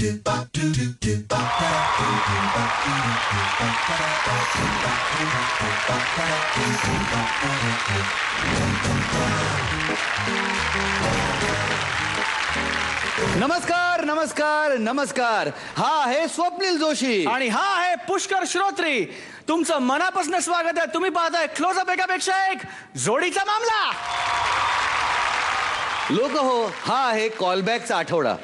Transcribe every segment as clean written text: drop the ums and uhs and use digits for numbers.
नमस्कार नमस्कार नमस्कार. हा आहे स्वप्नील जोशी आणि हा आहे पुष्कर श्रोत्री. तुमचं मनापासून स्वागत आहे. तुम्ही पाहताय क्लोजअप एकापेक्षा एक जोडीचा मामला. लोक हो, हा आहे कॉलबॅकचा आठवडा.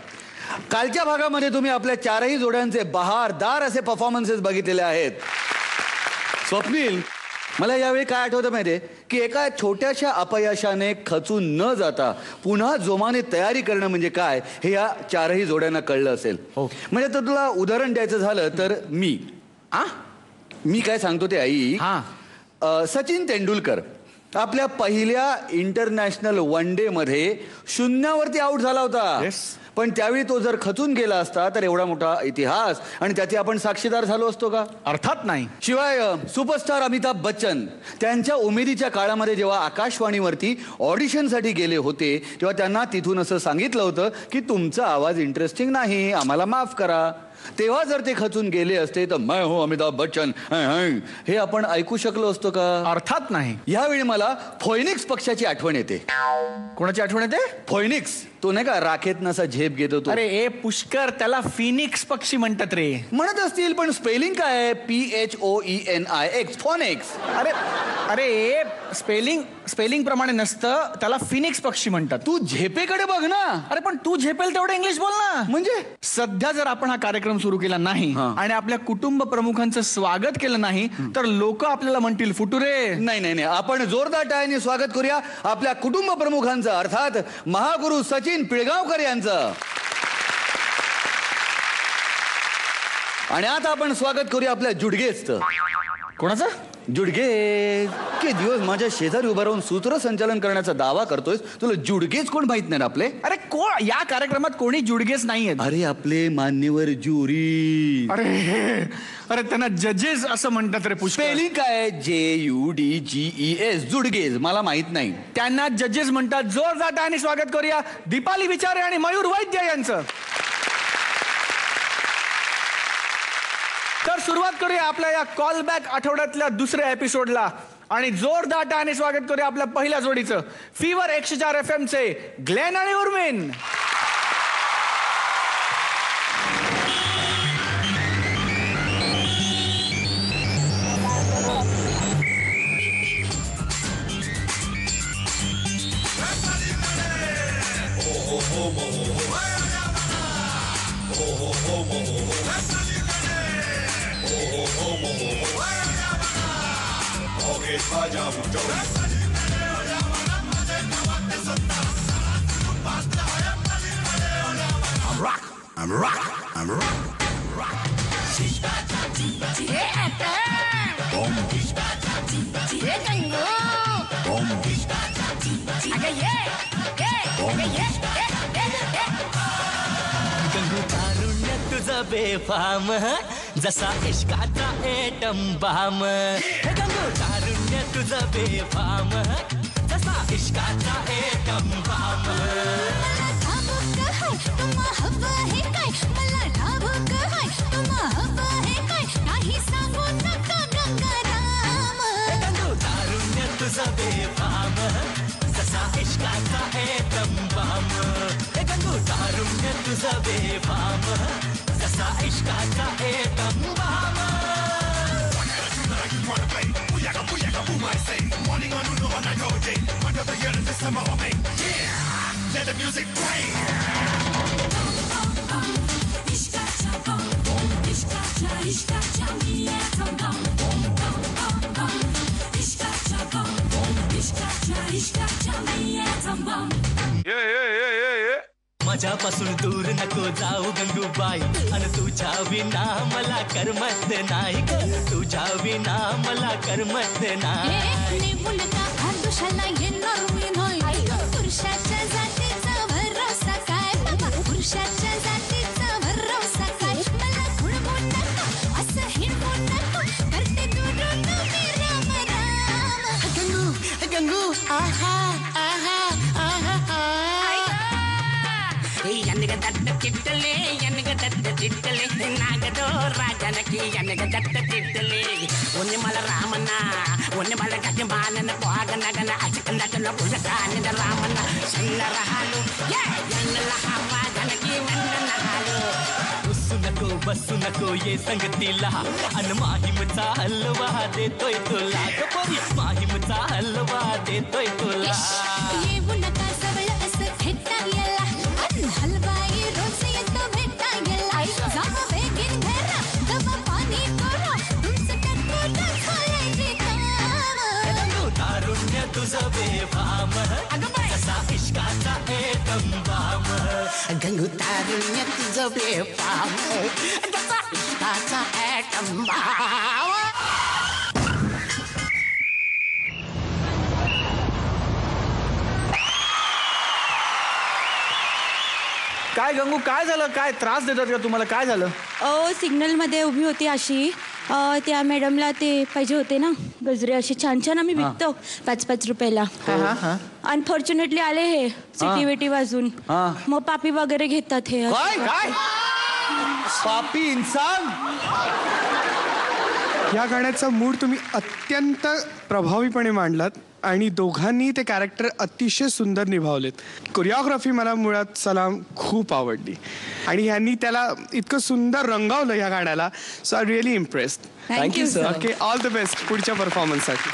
कालच्या भागामध्ये तुम्ही आपल्या चारही जोड्यांचे बहारदार असे परफॉर्मन्सेस बघितलेले आहेत. स्वप्नील, मला यावेळी काय आठवतं माहितीये की एका छोट्याशा अपयशाने खचून न जाता पुन्हा जोमाने तयारी करणं म्हणजे काय हे या चारही जोड्यांना कळलं असेल. म्हणजे तर तुला उदाहरण द्यायचं झालं तर मी काय सांगतो ते आई. सचिन तेंडुलकर आपल्या पहिल्या इंटरनॅशनल वन डे मध्ये 0वरती आउट झाला होता. पण त्यावेळी तो जर खचून गेला असता तर एवढा मोठा इतिहास आणि त्याचे आपण साक्षीदार झालो असतो का? अर्थात नाही. शिवाय सुपरस्टार अमिताभ बच्चन त्यांच्या उमेदीच्या काळामध्ये जेव्हा आकाशवाणीवरती ऑडिशनसाठी गेले होते तेव्हा त्यांना तिथून असं सांगितलं होतं की तुमचा आवाज इंटरेस्टिंग नाही, आम्हाला माफ करा. तेव्हा जर ते खचून गेले असते तर मैं हो अमिताभ बच्चन हे आपण ऐकू शकलो असतो का? अर्थात नाही. यावेळी मला फोयनिक्स पक्षाची आठवण येते. कोणाची आठवण येते? फोयनिक्स, तो नाही का राखेत नसा झेप घेत होतो. अरे ए पुष्कर, त्याला फिनिक्स पक्षी म्हणतात रे. म्हणत असतील पण स्पेलिंग काय आहे? PHOENIX, phoenix. अरे अरे स्पेलिंग प्रमाणे नसतं, त्याला फिनिक्स पक्षी म्हणतात. तू झेपेकडे बघ ना. अरे पण तू झेपेल तेवढं इंग्लिश बोल ना. म्हणजे सध्या जर आपण हा कार्यक्रम सुरू केला नाही आणि आपल्या कुटुंब प्रमुखांचं स्वागत केलं नाही तर लोक आपल्याला म्हणतील फुटुरे. नाही नाही नाही, आपण जोरदार टाळ्यांनी स्वागत करूया आपल्या कुटुंब प्रमुखांचं, अर्थात महागुरु सचिन पिळगावकर यांचं. आणि आता आपण स्वागत करूया आपल्या जुडगेजचं. कोणाचं? जुडगेज. के दिवस माझ्या शेजारी उभं राहून सूत्रसंचालन करण्याचा दावा करतोयस, तुला जुडगेज कोण माहित नाही आपले? अरे कोण? या कार्यक्रमात कोणी जुडगेज नाहीये. अरे आपले मान्यवर ज्युरी. अरे त्यांना जजेस असं म्हणतात रे पुष्कर. स्पेलिंग काय? JUDGES, जुडगेज. मला माहित नाही. त्यांना जजेस म्हणतात. जोरदार टाळ्यांनी स्वागत करूया दीपाली विचारे आणि मयूर वैद्य यांचं. तर सुरुवात करूया आपल्या या कॉल बॅक आठवड्यातल्या दुसऱ्या एपिसोडला आणि जोरदार टाळ्यांनी स्वागत करूया आपल्या पहिल्या जोडीचं. फीवर 104 FM चे ग्लेन आणि उर्मिन. I'm rock. गंगू तारुण्य तुझं बेफाम जसा इश्काचा एटम बाम. गंगू तारुण्य तुझं बेफाम जसा इश्काचा एटम बाम. गंगू तारुण्य तुझं बेफाम जसा इश्काचा एटम बाम. गंगू तारुण्य तुझं बेफाम जसा इश्काचा atom bomb. Let the music play. माझ्यापासून दूर नको जाऊ गंगूबाई आणि तुझ्या विना मला करमत नाही ग. तुझ्या विना मला करमत नाही. पुरुषाच्या जातीचा भरोसा काय बाबा, पुरुषाच्या जातीचा भरोसा काय. मला खुडवू नको, असं हिरवू नको, करते दुरून मी राम राम. गंगू गंगू आहा आहा आहा. ಎನ್ನಗ ದಡ್ಡ ಕಿಟ್ಟಲೆ ಎನ್ನಗ ದಡ್ಡ तिटले नागदो राजनकी अनग दत्त तिटले उन्ने मला रामना उन्ने मला गजमानन पोहागनगन अचकनगन पुजकान रामना सन्नर हालो ये यन्नला हवा जनकी वंदन हालो बसू नको ये संगतीला अन माहीमचा हलवा देतोय तुला गपोरी माहीमचा हलवा देतोय तुला येऊ नका सवळ असं खेटा गेला अन हलवाई रोज येतो भेटा गेला जामा बेगीन घरा दबा पाणी करो तुमचं टक्कर खोलायचे काम तारुण्य तुझं बेफाम कसा इश्काचा एकदम बाम गंगू तारुण्य तुझं बेफाम जसा इष्टाचा ॲटम भाव काय गंगू काय झालं? काय त्रास देतात का तुम्हाला? काय झालं? सिग्नलमध्ये उभी होती अशी त्या मॅडमला ते पाहिजे होते ना गजरे असे छान छान आम्ही विकतो 5-5 रुपयाला. अनफॉर्च्युनेटली आले हे सिटी वेटी वाजून मग पापी वगैरे घेतात हे. काय काय पापी इन्सान. या गाण्याचा मूड तुम्ही अत्यंत प्रभावीपणे मांडलात आणि दोघांनी ते कॅरेक्टर अतिशय सुंदर निभावलेत. कोरिओग्राफी मला मुळात सलाम खूप आवडली आणि ह्यांनी त्याला इतकं सुंदर रंगवलं या गाण्याला. So I really impressed. Thank you sir. Okay all the best पुढच्या परफॉर्मन्ससाठी.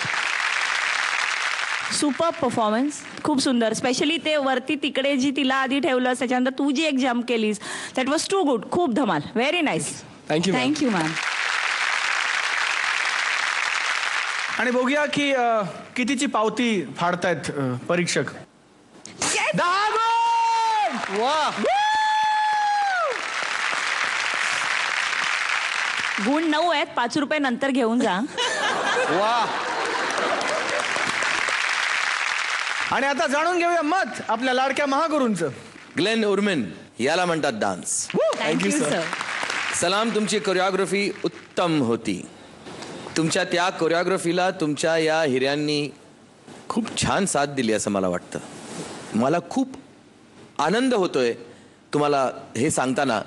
सुपर परफॉर्मन्स खूप सुंदर. स्पेशली ते वरती तिकडे जी तिला आधी ठेवलं त्याच्यानंतर तू जी एक जम्प केलीस दॅट वॉज टू गुड. खूप धमाल. Very nice. Thank you ma'am. आणि बघूया की कितीची पावती फाडतायत परीक्षक. 10 गुण. वा गुण 9 आहेत. 5 रुपये नंतर घेऊन जा. वा. आणि आता जाणून घेऊया मत आपल्या लाडक्या महागुरूंचं. ग्लेन उर्मिन याला म्हणतात डान्स. Thank you sir. सलाम तुमची कोरिओग्राफी उत्तम होती. तुमच्या त्या कोरिओग्राफीला तुमच्या या हिऱ्यांनी खूप छान साथ दिली असं मला वाटतं. मला खूप आनंद होतोय तुम्हाला हे सांगताना.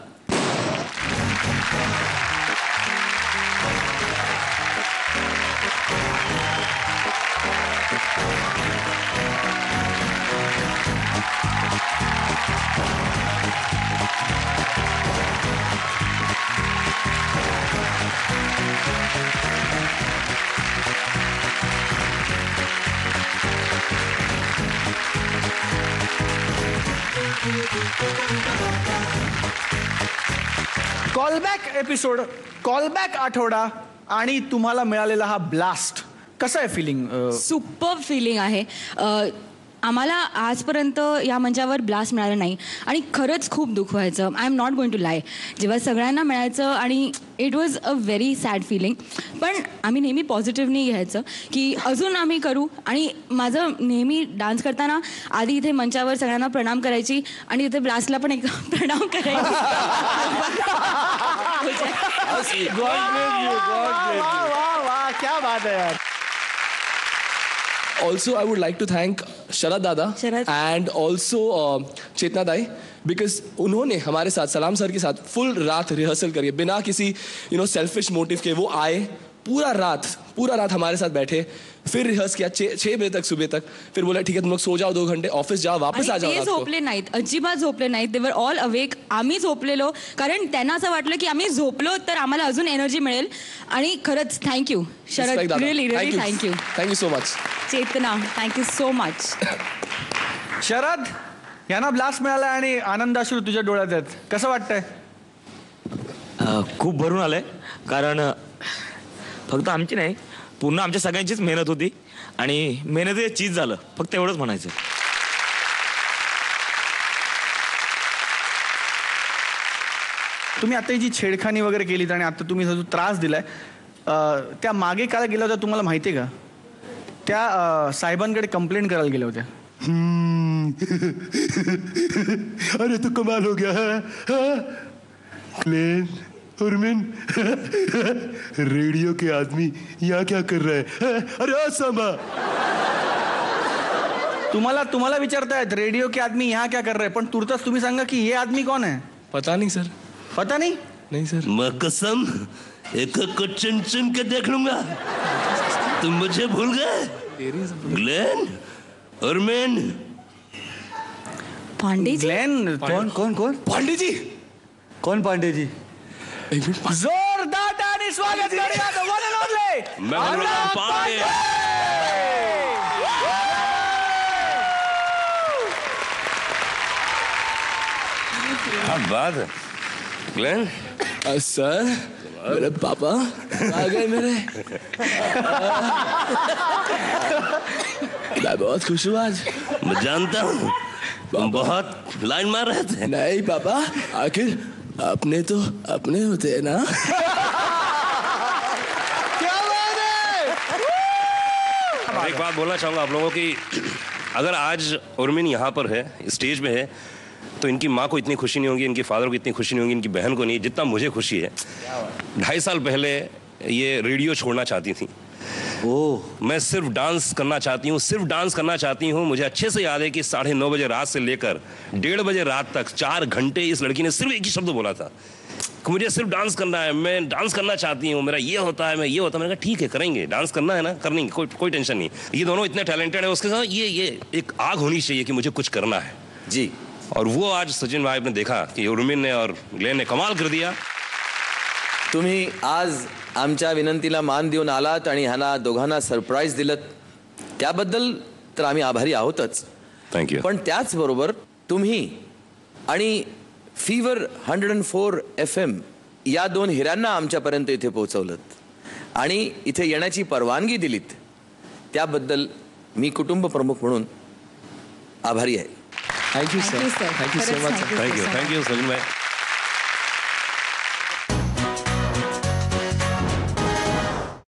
कॉलबॅक एपिसोड, कॉलबॅक आठवडा आणि तुम्हाला मिळालेला हा ब्लास्ट कसं आहे फिलिंग? सुपर फिलिंग आहे. आम्हाला आजपर्यंत या मंचावर ब्लास्ट मिळाला नाही आणि खरंच खूप दुःख व्हायचं. I am not going to lie. जेव्हा सगळ्यांना मिळायचं आणि it was a very sad feeling. पण आम्ही नेहमी पॉझिटिव्हनी घ्यायचं की अजून आम्ही करू. आणि माझं नेहमी डान्स करताना आधी इथे मंचावर सगळ्यांना प्रणाम करायची आणि इथे ब्लास्टला पण एक प्रणाम करायची. क्या बात है यार. Also, I would like to thank Sharad दादा and also Chetna Dai because उन्होंने हमारे साथ सलाम सर के साथ फुल रात रिहर्सल करी बिना किसी सेल्फिश मोटिव के. वो आए पूरा रात हमारे साथ बैठे फिर रिहर्स किया 6 बजे तक सुबह तक. फिर बोला ठीक है तुम लोग सो जाओ 2 घंटे ऑफिस जाओ वापस आ जाओ. ते झोपले नाहीत, अजिबात झोपले नाहीत. दे वर ऑल अवेक. आम्ही झोपलेलो कारण त्यांना असं वाटलं की आम्ही झोपलो तर आम्हाला अजून एनर्जी मिळेल. आणि खरंच thank you Sharad. Really really thank you. Thank you so much. Chetna thank you so much. Sharad यांना ब्लास्ट मिळाला आणि आनंदाश्रू तुझ्या डोळ्यात आहेत. कसं वाटतंय? खूप भरून आलंय कारण फक्त आमची नाही पूर्ण आमच्या सगळ्यांचीच मेहनत होती आणि मेहनतीचं चीज झालं फक्त एवढंच म्हणायचं. तुम्ही आता जी छेडखानी वगैरे केलीत आणि आता तुम्ही जो त्रास दिलाय त्या मागे काय गेल्या होत्या तुम्हाला माहिती आहे का? त्या साहेबांकडे कंप्लेंट करायला गेल्या होत्या. अरे तो कमाल हो गया है. ग्लेन उर्मिन रेडियो के आदमी यहाँ क्या कर रहे हैं? अरे सांबा तुम्हाला विचारतायत रेडियो के आदमी यहाँ क्या कर रहे हैं. पण तुर्तास तुम्ही सांगा की हे आदमी कौन है? पता नहीं सर. पता नहीं नहीं सर. मैं कसम एक को चुन चुन के देख लूंगा. तुम मुझे भूल गए ग्लेन और मैन. पांडे जी ग्लेन कौन कौन कौन पांडे जी. कौन पांडे जी? एक मिनिट. जोरदार टाळी स्वागत करूया the one and only मैं अनुराग पांडे. क्या बात है ग्लेन. सर मेरे पापा आ गए मेरे. मैं बहुत खुश हूँ आज. मैं जानता हूँ तुम बहुत लाइन मार रहे थे. नहीं पापा, आखिर अपने तो अपने होते हैं ना. क्या बात है. एक बात बोलना चाहूंगा आप लोगों की, अगर आज उर्मिन यहाँ पर है, स्टेज में है, तो इनकी माँ को इतनी खुशी नहीं होगी, इनके फादर को इतनी खुशी नहीं होगी, इनकी बहन को नहीं, जितना मुझे खुशी है. 2.5 साल पहले ये रेडियो छोड़ना चाहती थी. मैं सिर्फ डांस करना चाहती हूँ, सिर्फ डांस करना चाहती हूँ. मुझे अच्छे से याद है कि 9:30 बजे रात से लेकर 1:30 बजे रात तक 4 घंटे इस लड़की ने सिर्फ एक ही शब्द बोला था कि मुझे सिर्फ डांस करना है, मैं डांस करना चाहती हूँ, मेरा ये होता है, मैं ये होता है. मैंने कहा ठीक है, करेंगे, डांस करना है ना, करनी, कोई टेंशन नहीं. ये दोनों इतने टैलेंटेड है, उसके साथ ये एक आग होनी चाहिए कि मुझे कुछ करना है जी. और वो आज सचिन भाई ने देखा कि उर्मिन ने और ग्लेन ने कमाल कर दिया. तुम्ही आज आमच्या विनंतीला मान देऊन आलात आणि ह्यांना दोघांना सरप्राईज दिलं, त्याबद्दल तर आम्ही आभारी आहोतच. थँक्यू. पण त्याचबरोबर तुम्ही आणि फीवर 104 FM या 2 हिऱ्यांना आमच्यापर्यंत इथे पोहोचवलं आणि इथे येण्याची परवानगी दिलीत, त्याबद्दल मी कुटुंब प्रमुख म्हणून आभारी आहे. Thank you sir. Thank you, sir. Thank you so खरंच much. thank you, thank you sir. Sachin भाई.